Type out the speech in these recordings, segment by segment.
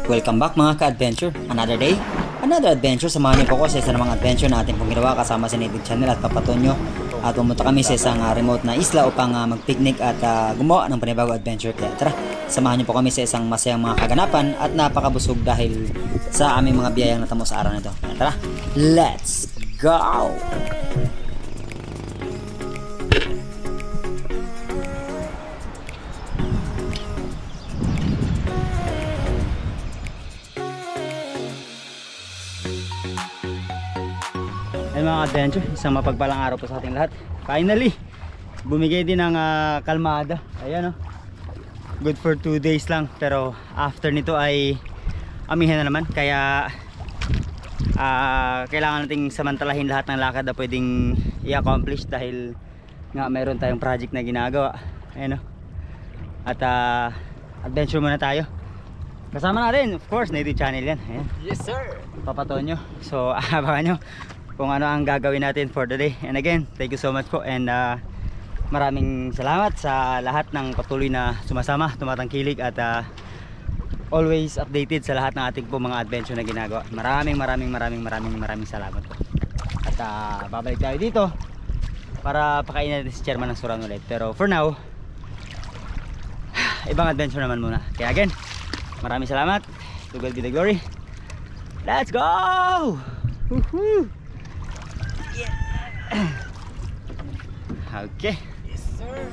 Welcome back mga ka-adventure. Another day, another adventure. Samahan niyo po ko sa isa namang adventure na ating pong ginawa kasama sa Native Channel at Papatonyo. At pumunta kami sa isang remote na isla upang mag-picnic at gumawa ng panibagong adventure. Kaya tara, samahan niyo po kami sa isang masayang mga kaganapan at napakabusog dahil sa aming mga biyayang natamo sa araw na ito. Kaya tara, let's go! Ayun mga adventure, isang mapagpalang araw po sa ating lahat. Finally, bumigay din ng kalmada. Ayan o, good for 2 days lang. Pero after nito ay amihan na naman. Kaya kailangan nating samantalahin lahat ng lakad na pwedeng i-accomplish. Dahil nga mayroon tayong project na ginagawa. Ayan o. At adventure muna tayo. Kasama natin, of course, Native Channel yan. Ayan. Yes sir, Papatonyo. So abangan nyo kung ano ang gagawin natin for the day. And again, thank you so much po. And maraming salamat sa lahat ng patuloy na sumasama, tumatangkilik at always updated sa lahat ng ating po mga adventure na ginagawa. Maraming salamat po. At babalik tayo dito para pakainin natin si Chairman ng Suran ulit. Pero for now, ibang adventure naman muna. Kaya again, maraming salamat. To God be the glory. Let's go! Woohoo! Okay. yes sir.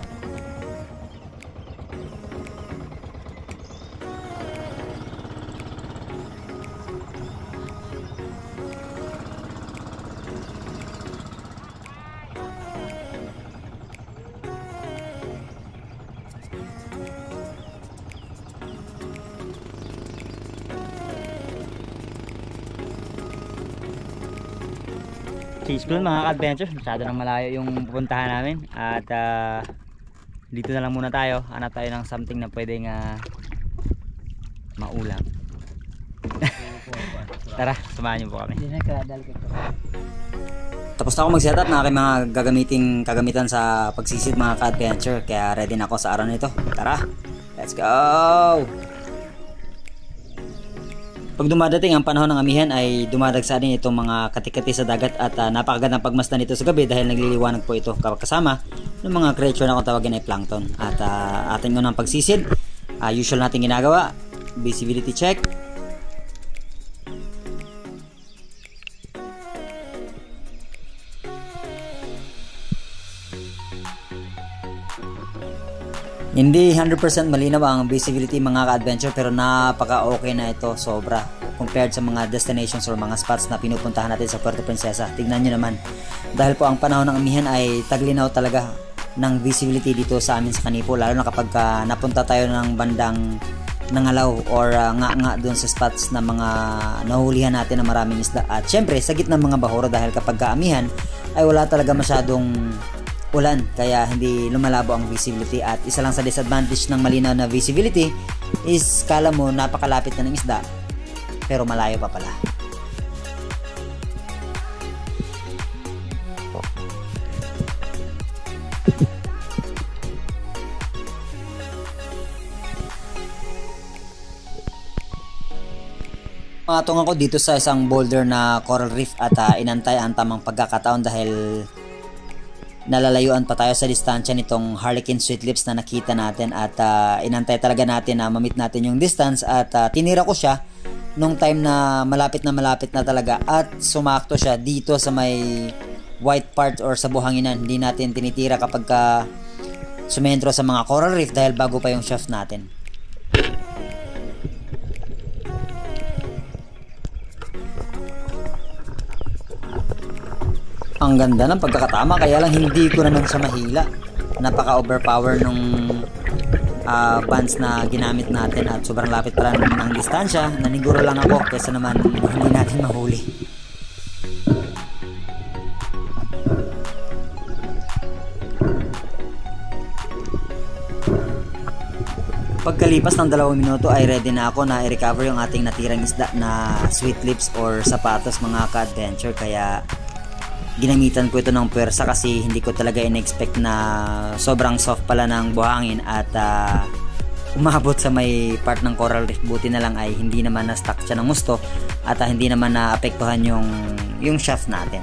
Peaceful mga ka-adventure, masyado nang malayo yung pupuntahan namin. At dito na lang muna tayo. Hanap tayo ng something na pwedeng maulam. Tara, samahan niyo po kami. Tapos na ako mag-setup na aking mga kagamitan sa pagsisid mga ka-adventure. Kaya ready na ako sa araw na ito. Tara, let's go! Pag dumadating ang panahon ng amihan ay dumadagsa din itong mga katikati sa dagat at napakagandang pagmasdan nito sa gabi dahil nagliliwanag po ito kasama ng mga creature na kung tawagin ay plankton. At ating unang pagsisid, usual natin ginagawa, visibility check. Hindi 100% malinaw ang visibility mga ka-adventure pero napaka okay na ito, sobra compared sa mga destinations or mga spots na pinupuntahan natin sa Puerto Princesa. Tignan nyo naman, dahil po ang panahon ng amihan ay taglinaw talaga ng visibility dito sa amin sa Kanipo, lalo na kapag napunta tayo ng bandang Nangalaw or nga doon sa spots na mga nahulihan natin na maraming isla. At syempre sa gitna ng mga bahura dahil kapag kaamihan ay wala talaga masyadong ulan kaya hindi lumalabo ang visibility. At isa lang sa disadvantage ng malinaw na visibility is kala mo napakalapit na ng isda pero malayo pa pala. Tumatong ako dito sa isang boulder na coral reef at inantay ang tamang pagkakataon dahil nalalayuan pa tayo sa distansya nitong Harlequin Sweet Lips na nakita natin at inantay talaga natin na ma-meet natin yung distance at tinira ko siya nung time na malapit na talaga at sumakto siya dito sa may white part or sa buhanginan. Hindi natin tinitira kapag sumentro sa mga coral reef dahil bago pa yung shaft natin. Ang ganda ng pagkakatama kaya lang hindi ko naman siya mahila. Napaka overpower nung bands na ginamit natin at sobrang lapit pala ng distansya. Naniguro lang ako kaysa naman hindi natin mahuli. Pagkalipas ng 2 minuto ay ready na ako na i-recover yung ating natirang isda na sweet lips or sapatos mga ka-adventure. Kaya ginamitan ko ito ng puwersa kasi hindi ko talaga in-expect na sobrang soft pala ng buhangin at umabot sa may part ng coral reef. Buti na lang ay hindi naman na stuck siya ng gusto at hindi naman na apektuhan yung shaft natin.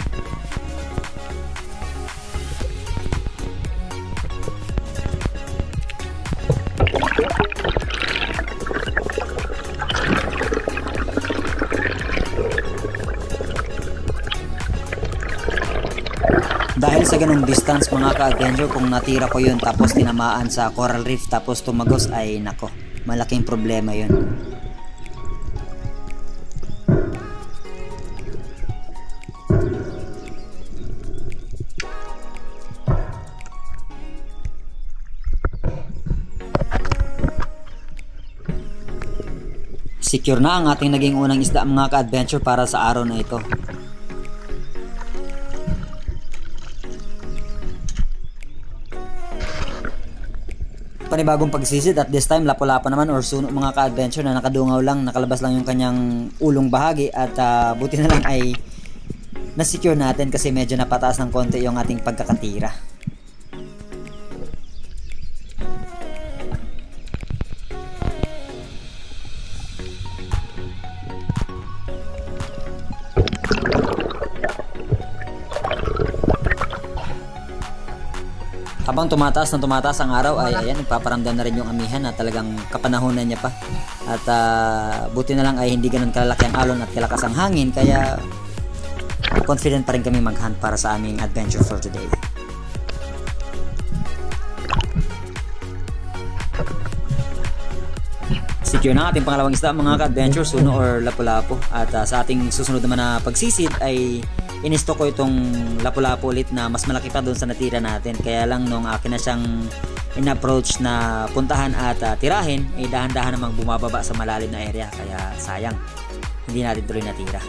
Dahil sa ganung distance mga ka-adventure, kung natira ko yun tapos tinamaan sa coral reef tapos tumagos, ay nako, malaking problema yun. Secure na ang ating naging unang isda mga ka-adventure para sa araw na ito. Panibagong pagsisid at this time lapu-lapu naman or suno mga ka-adventure na nakadungaw lang, nakalabas lang yung kanyang ulong bahagi at buti na lang ay na-secure natin kasi medyo napataas ng konti yung ating pagkakatira. Habang tumataas ang araw ay ayan, nagpaparamdam na rin yung amihan na talagang kapanahonan niya pa. At buti na lang ay hindi ganun kalalaki ang alon at kalakas ang hangin, kaya confident pa rin kami mag-hunt para sa aming adventure for today. Secure na ating pangalawang isda mga ka-adventure, suno or lapu-lapu. At sa ating susunod naman na pagsisid ay inisto ko itong lapu-lapu ulit na mas malaki pa doon sa natira natin. Kaya lang nung akin na siyang in-approach na puntahan at tirahin, ay dahan-dahan namang bumababa sa malalim na area. Kaya sayang, hindi natin tuloy natira.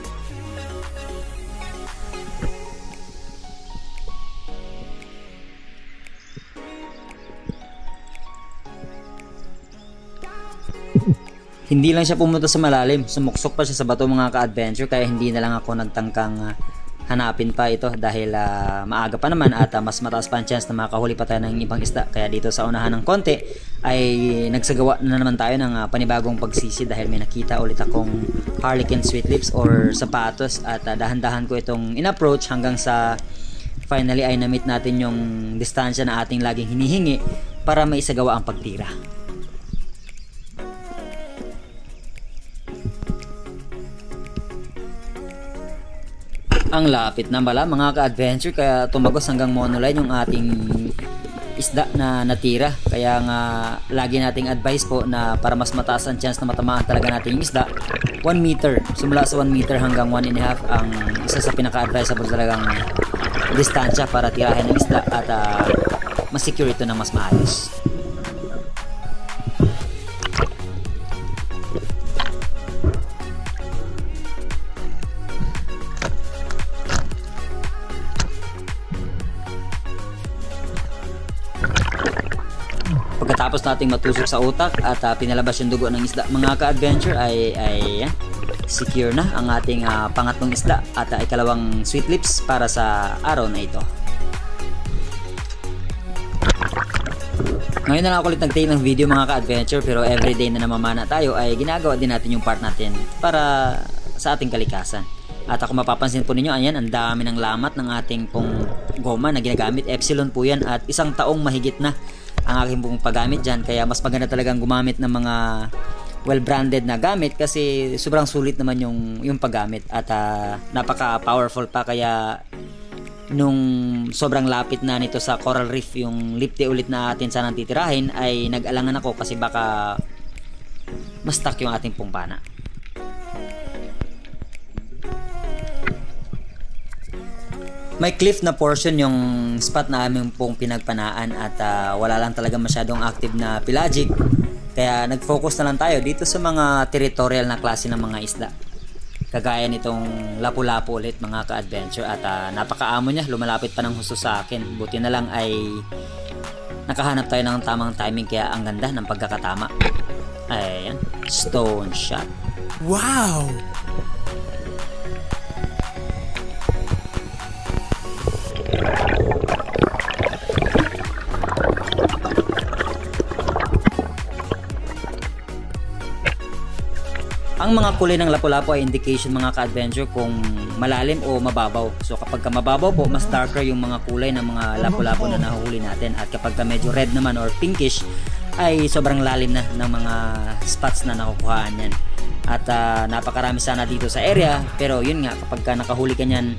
Hindi lang siya pumunta sa malalim, sumuksok pa siya sa bato mga ka-adventure, kaya hindi na lang ako nagtangkang hanapin pa ito dahil maaga pa naman at mas mataas pa ang chance na makahuli pa tayo ng ibang isda. Kaya dito sa unahan ng konti ay nagsagawa na naman tayo ng panibagong pagsisi dahil may nakita ulit akong harlequin sweet lips or sapatos at dahan-dahan ko itong in-approach hanggang sa finally ay na-meet natin yung distansya na ating laging hinihingi para maisagawa ang pagtira. Ang lapit na pala mga ka-adventure, kaya tumagos hanggang monoline yung ating isda na natira. Kaya nga lagi nating advice po na para mas mataas ang chance na matamaan talaga natin yung isda, 1 meter, simula sa 1 meter hanggang 1.5 ang isa sa pinaka-advisable talagang distansya para tirahin ng isda at mas secure ito ng mas maayos. Pagkatapos nating matusok sa utak at pinalabas yung dugo ng isda mga ka-adventure ay secure na ang ating pangatlong isda at ikalawang sweet lips para sa araw na ito. Ngayon na lang ako ulit nag-take ng video mga ka-adventure, pero everyday na namamana tayo ay ginagawa din natin yung part natin para sa ating kalikasan. At kung mapapansin po ninyo, ayan, ang dami ng lamat ng ating pong goma na ginagamit. Epsilon po yan at 1 taong mahigit na ang aking pong paggamit dyan, kaya mas maganda talagang gumamit ng mga well-branded na gamit kasi sobrang sulit naman yung paggamit at napaka-powerful pa. Kaya nung sobrang lapit na nito sa coral reef yung lipte ulit na atin sanang titirahin, ay nag-alangan ako kasi baka mas stuck yung ating pong pana. May cliff na portion yung spot na aming pong pinagpanaan at wala lang talaga masyadong active na pelagic, kaya nag-focus na lang tayo dito sa mga territorial na klase ng mga isda kagaya nitong lapu-lapu ulit mga ka-adventure. At napakaamo niya, lumalapit pa ng husto sa akin. Buti na lang ay nakahanap tayo ng tamang timing, kaya ang ganda ng pagkakatama. Ayan, stone shot. Wow! Ang mga kulay ng lapu-lapu ay indication mga ka-adventure kung malalim o mababaw. So kapag mababaw po, mas darker yung mga kulay ng mga lapu-lapu na nahuhuli natin. At kapag medyo red naman or pinkish, ay sobrang lalim na ng mga spots na nakukuhaan yan. At napakarami sana dito sa area, pero yun nga, kapag nakahuli ka nyan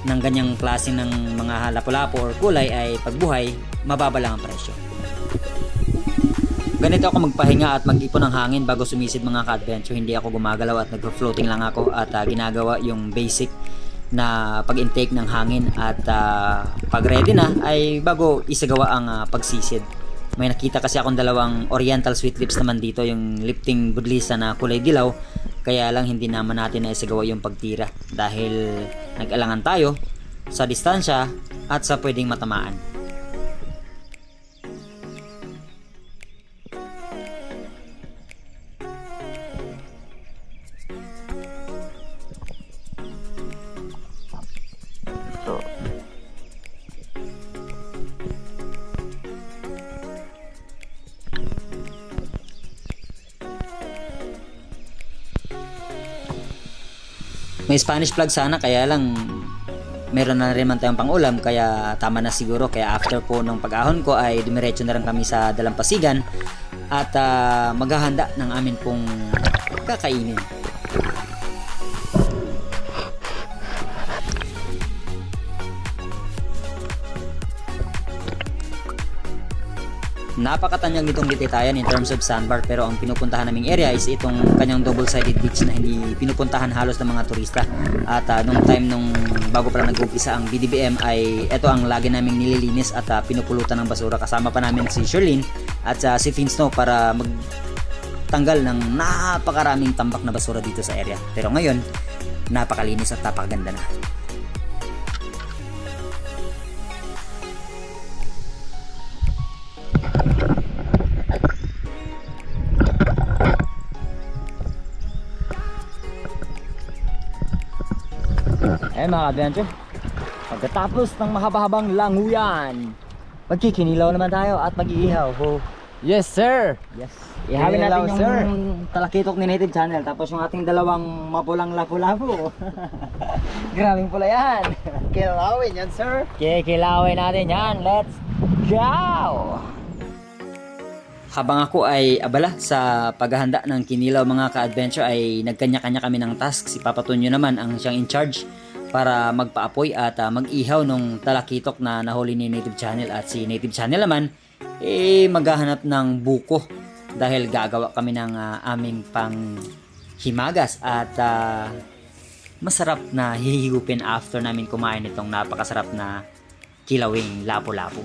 ng ganyang klase ng mga lapu-lapu or kulay, ay pagbuhay, mababa lang ang presyo. Ganito ako magpahinga at mag-ipon ng hangin bago sumisid mga ka-adventure. Hindi ako gumagalaw at nag-floating lang ako at ginagawa yung basic na pag-intake ng hangin at pag ready na ay bago isagawa ang pagsisid. May nakita kasi akong dalawang oriental sweet lips naman dito, yung lifting budlisa na kulay dilaw, kaya lang hindi naman natin na isagawa yung pagtira dahil nag-alangan tayo sa distansya at sa pwedeng matamaan. May Spanish flag sana, kaya lang meron na rin man tayong pang-ulam, kaya tama na siguro. Kaya after po ng pag-ahon ko ay dumiretso na rin kami sa dalampasigan at maghahanda ng amin pong kakainin. Napakatanyag nitong Litetayan in terms of sandbar, pero ang pinupuntahan naming area is itong kanyang double-sided beach na hindi pinupuntahan halos ng mga turista. At nung time nung bago pa lang nag-umpisa ang BDBM ay ito ang lagi naming nililinis at pinupulutan ng basura. Kasama pa namin si Sherlyn at si Finsno para magtanggal ng napakaraming tambak na basura dito sa area. Pero ngayon, napakalinis at napakaganda na. Mga adventure, pagkatapos ng mahaba-habang languyan, magkikinilaw naman tayo at mag-iihaw. Yes sir. Yes. Ihawin natin yung sir. talakitok ni Native Channel, tapos yung ating dalawang mapulang lapu-lapu. Grabing pula yan. Kilawin yan sir. Kikilawin natin yan. Let's go! Habang ako ay abala sa paghahanda ng kinilaw mga ka-adventure, ay nagkanya-kanya kami ng task. Si Papa Tonyo naman ang siyang in charge para magpaapoy at mag-ihaw nung talakitok na nahuli ni Native Channel. At si Native Channel naman maghahanap ng buko dahil gagawa kami ng aming pang himagas at masarap na hihigupin after namin kumain itong napakasarap na kilawing lapu-lapu.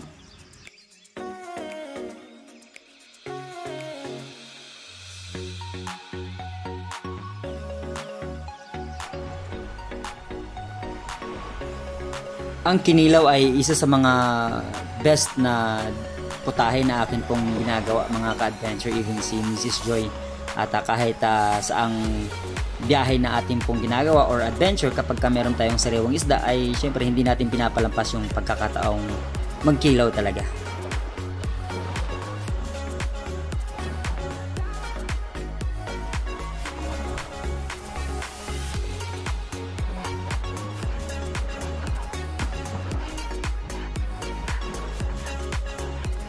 Ang kinilaw ay isa sa mga best na putahe na akin pong ginagawa mga ka-adventure, even si Mrs. Joy. At kahit saang biyahe na atin pong ginagawa or adventure, kapag meron tayong sariwang isda ay syempre hindi natin pinapalampas yung pagkakataong magkilaw talaga.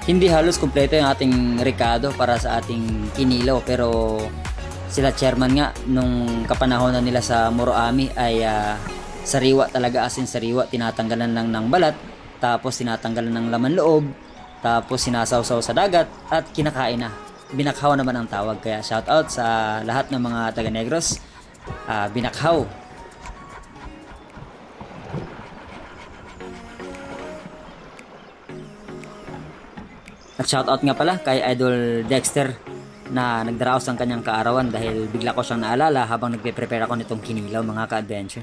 Hindi halos kumpleto yung ating rekado para sa ating kinilaw, pero sila chairman nga nung kapanahonan nila sa Moroami ay sariwa talaga, as in sariwa, tinatanggalan lang ng balat, tapos tinatanggalan ng laman loob, tapos sinasawsaw sa dagat at kinakain na. Binakhaw naman ang tawag, kaya shout out sa lahat ng mga taga Negros. Binakhaw. At shoutout nga pala kay Idol Dexter na nagdaraos ang kanyang kaarawan dahil bigla ko siyang naalala habang nagpe-prepare ako nitong kinilaw mga ka-adventure.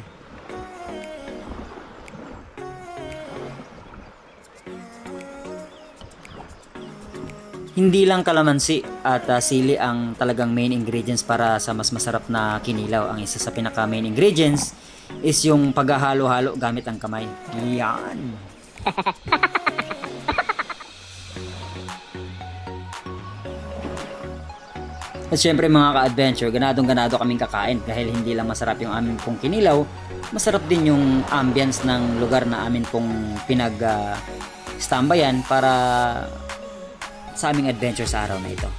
Hindi lang kalamansi at sili ang talagang main ingredients para sa mas masarap na kinilaw. Ang isa sa pinaka main ingredients is yung paghahalo-halo gamit ang kamay. Yan! At syempre mga ka-adventure, ganadong-ganado kaming kakain dahil hindi lang masarap yung amin pong kinilaw, masarap din yung ambience ng lugar na amin pong pinag-stambayan para sa aming adventure sa araw na ito.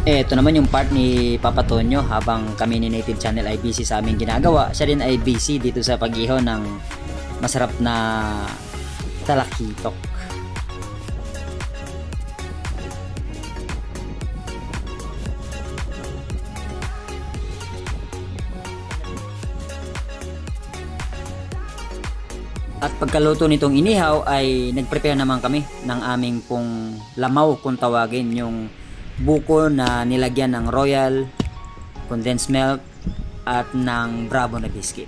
Ito naman yung part ni Papa Tonyo habang kami ni Native Channel ay busy sa aming ginagawa. Siya din ay busy dito sa pag-ihaw ng masarap na talakitok. At pagkaluto nitong inihaw ay nag-prepare naman kami ng aming pong lamaw kung tawagin, yung buko na nilagyan ng royal, condensed milk at ng bravo na biscuit.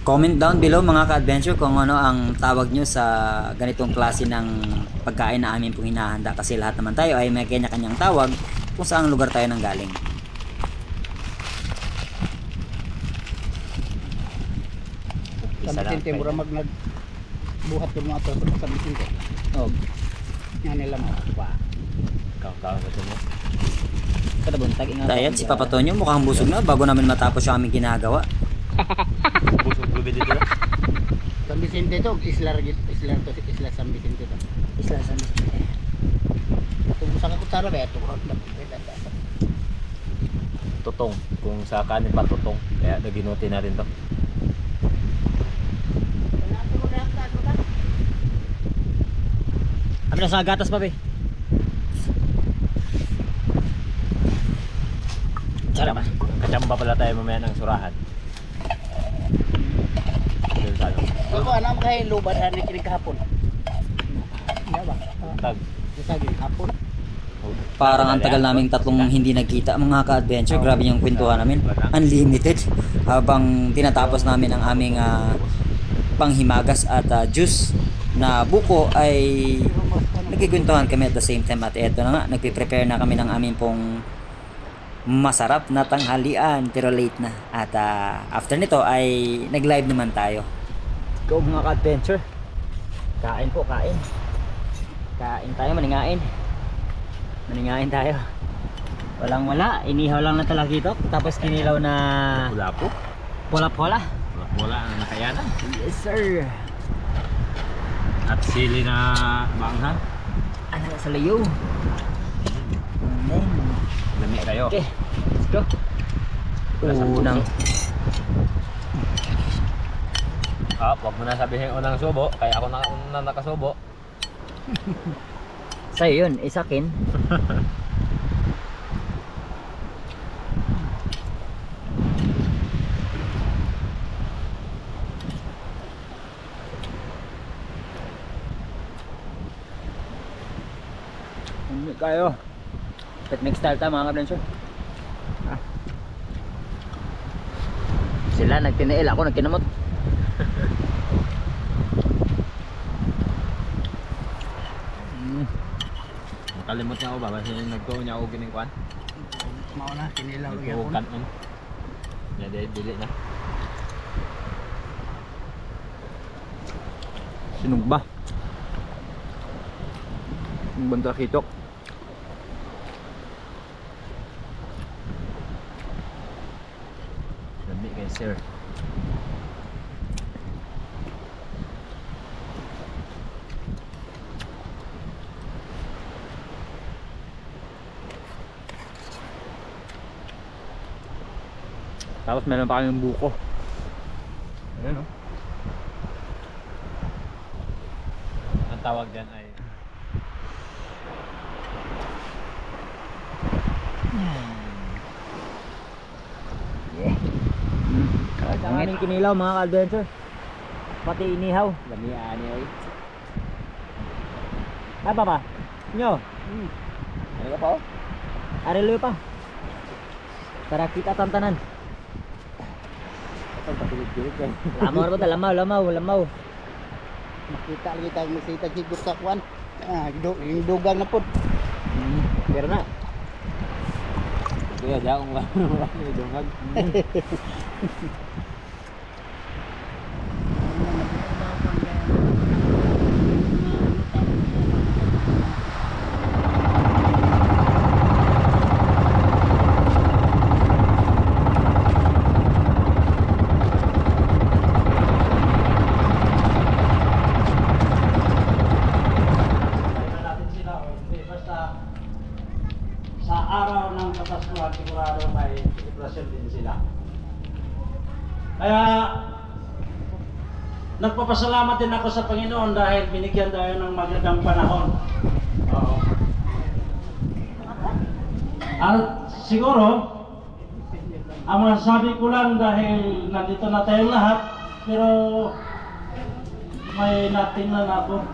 Comment down below mga ka-adventure kung ano ang tawag nyo sa ganitong klase ng pagkain na amin pong hinahanda, kasi lahat naman tayo ay may kanya-kanyang tawag kung saang lugar tayo nang galing. Sa Vicente, mura buhat yung mga to sa Vicente. Oh, Yan nila mga pa. Kakaw sa mo. Kada buntag ingat. ayan si Papa Tonyo mukhang busog na bago namin matapos yung aming ginagawa. Busog ko dito. San Vicente to, isla San Vicente to. Isla San Vicente. Tunggu sa kutsara ba ito? Tutong. Kung sa kanin pa tutong. Kaya naginuti na rin to. Kami na sa gatas pa be. Sarap ba? Kachamba pala tayo mamaya ng surahan. Doon sa ano. Ako anam kay luban ani kini kahapon. Iya ba? Tag. Sa hapon. Parang ang tagal naming tatlong hindi nagkita mga ka-adventure. Grabe yung kwentuhan namin. Unlimited. Habang tinatapos namin ang aming panghimagas at juice na buko ay nagkikwentuhan kami at the same time. At eto na nga, nagpiprepare na kami ng aming pong masarap na tanghalian pero late na. At after nito ay nag-live naman tayo. Go mga ka-adventure. Kain po, kain. Kain tayo, maningain. Maningain tayo. Walang wala, inihaw lang na talakitok. Tapos kinilaw na Wala po. pola-pola. Wala ang nakayanan. Yes sir. At sili na maanghang. Ano sa layo? Amen. Lami kayo. Okay, let's go. Unang Wag mo na sabihin unang subo. Kaya ako na unang nakasubo. sa'yo yun, isakin. Hindi kayo. Picnic style ta mga ka-adventure. Sila nagtinail, ako nagkinamot. Kalimot niya ako ba? Kasi nagtuon niya ako gining kwan. Mao na kinilaw Nagtuon gyapon. kanon. Yan dili na. Sinog ba? Yung banta kitok. Lami kay sir. Tapos meron pa kaming buko. Ayun, no? Ang tawag dyan ay Ang aming kinilaw mga ka-adventure. Pati inihaw. lami ani ay. Apa pa? Nyo? Ano ka pa oh? Arilo pa. Tara kita tantanan. Patulog-tulog kay. Lamaw ba ta? Lamaw. Makita lagi tayo masita siguro sa kwan. Yung dugang na pod. Pero na. Kaya di akong marami dungag. Sa araw ng Kapaskuhan, sigurado may celebration din sila. Kaya nagpapasalamat din ako sa Panginoon dahil binigyan tayo ng magandang panahon. Oo. At siguro, ang masasabi ko lang dahil nandito na tayong lahat, pero may natingnan ako.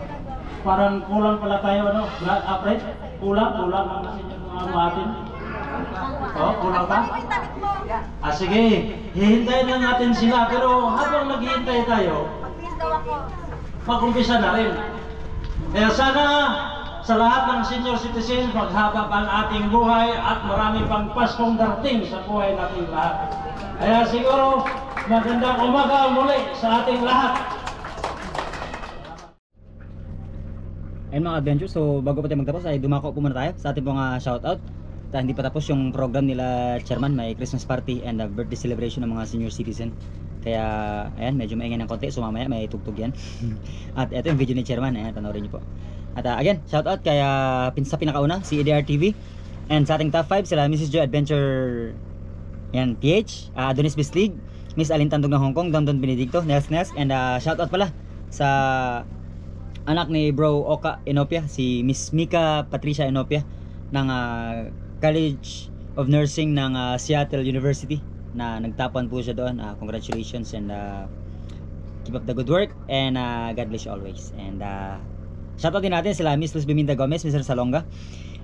Parang kulang pala tayo, ano? Fred? Kulang ang mga atin. Oh, kulang pa? Sige, hihintayin lang natin sila. Pero habang naghihintay tayo, mag-umpisa na rin. Kaya sana sa lahat ng senior citizen, maghabab ang ating buhay at marami pang Paskong darating sa buhay nating lahat. Kaya siguro, magandang umaga muli sa ating lahat. Ayun mga adventure, so bago pa tayo magtapos ay dumako po muna tayo sa ating mga shoutout. Hindi pa tapos yung program nila chairman, may Christmas party and birthday celebration ng mga senior citizen. Kaya ayan, medyo maingay ng konti, so mamaya may tugtog yan. At ito yung video ni chairman, ayan, panoorin nyo po. At again, shoutout kaya sa pinakauna, si EDR TV. And sa ating top 5, sila Mrs. Joy Adventure, ayan, PH, Adonis Bislig, Miss Alin Tandog ng Hong Kong, Don Benedicto, Nels, and shoutout pala sa anak ni Bro Oka Inopia, si Miss Mika Patricia Inopia ng College of Nursing ng Seattle University na nagtapuan po siya doon. Congratulations and keep up the good work and God bless you always. And shoutout din natin sila Miss Luz Biminda Gomez, Mr. Salonga,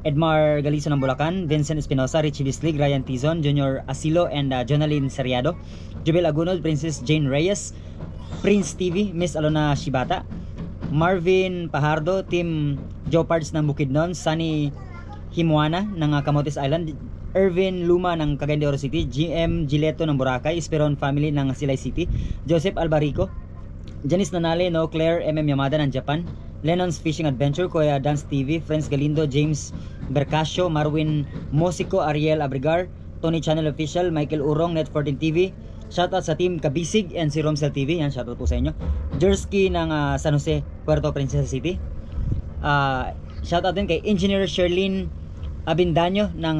Edmar Galizo ng Bulacan, Vincent Espinosa, Richie Bislig, Ryan Tizon, Junior Asilo and Jonalyn Seriado, Jubel Agunod, Princess Jane Reyes, Prince TV, Miss Alona Shibata, Marvin Pajardo, Team Joe Pards ng Bukidnon, Sunny Himuana ng Camotes Island, Ervin Luma ng Cagayan de Oro City, GM Gileto ng Boracay, Esperon Family ng Silay City, Joseph Albarico, Janice Nanale, No Claire, MM Yamada ng Japan, Lennon's Fishing Adventure, Kuya Dance TV, Friends Galindo, James Bercasio, Marwin Mosico, Ariel Abrigar, Tony Channel Official, Michael Urong, Net14 TV, shoutout sa Team Kabisig and si Romsel TV, yan, shoutout po sa inyo. Jersky ng San Jose, Puerto Princesa City. Shoutout din kay Engineer Sherlyn Abindanyo ng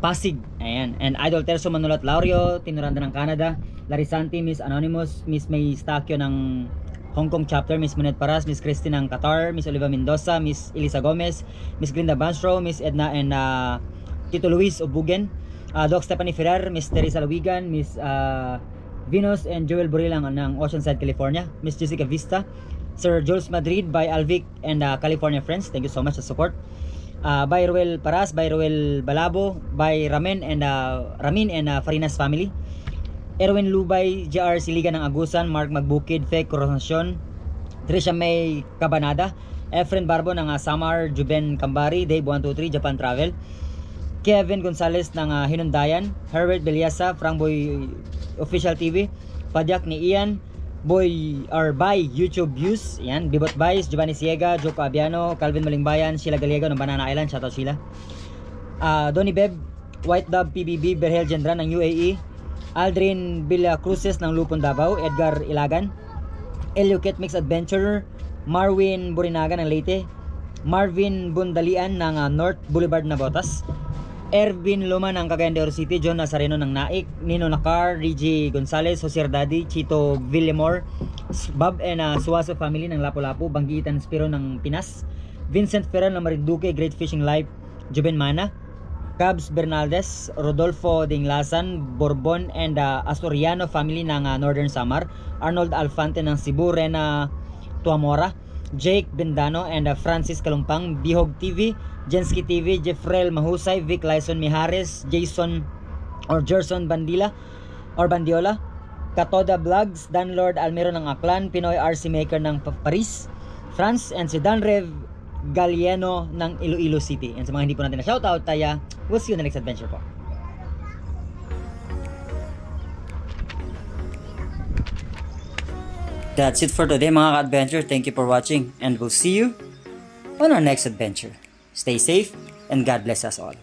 Pasig, ayan. And Idol Terso Manulat Laurio, Tinuranda ng Canada, Larisanti, Miss Anonymous, Miss May Stakyo ng Hong Kong chapter, Miss Monet Paras, Miss Christine ng Qatar, Miss Oliva Mendoza, Miss Elisa Gomez, Miss Glinda Bansro, Miss Edna and Tito Luis Obugen, Doc Stephanie Ferrer, Miss Teresa Lawigan, Miss Venus and Joel Burilang ng Oceanside, California, Miss Jessica Vista, Sir Jules Madrid by Alvic and California Friends, thank you so much sa support. By Ruel Paras, by Ruel Balabo, by Ramin and Farinas family, Erwin Lubay, JR Siliga ng Agusan, Mark Magbukid, Fake Coronasyon, Trisha May Cabanada, Efren Barbo ng Samar, Juben Kambari, Dave 123 Japan Travel, Kevin Gonzalez ng Hinundayan, Herbert Beliasa, Frank Boy Official TV, Padyak ni Ian, Boy or by YouTube Views, yan, Bibot Vice, Giovanni Siega, Joko Abiano, Calvin Malingbayan, Sheila Galiego ng Banana Island, shoutout Sheila. Donny Beb, White Dove PBB, Berhel Gendran ng UAE, Aldrin Villa Cruces ng Lupon Davao, Edgar Ilagan, Elio Ket Mix Adventure, Marwin Burinaga ng Leyte, Marvin Bundalian ng North Boulevard Navotas, Ervin Luma ng Cagayan de Oro City, John Nazareno ng Naik, Nino Nakar, Rigi Gonzalez, Jose Daddy, Chito Villamor, Bob and Suaso family ng Lapu-Lapu, Banggitan Spiro ng Pinas, Vincent Ferran ng Marinduque, Great Fishing Life, Juben Mana, Cabs Bernaldez, Rodolfo Dinglasan, Bourbon and Asturiano family ng Northern Samar, Arnold Alfante ng Cebu, Rena Tuamora, Jake Bendano and Francis Kalumpang, Bihog TV, Jensky TV, Jeffrel Mahusay, Vic Lyson Mijares, Jason or Gerson Bandila or Bandiola, Katoda Vlogs, Dan Lord Almero ng Aklan, Pinoy RC Maker ng Paris, France, and si Dan Rev Galieno ng Iloilo City. And sa mga hindi po natin na shoutout, taya, we'll see you in the next adventure po. That's it for today mga ka-adventure. Thank you for watching and we'll see you on our next adventure. Stay safe and God bless us all.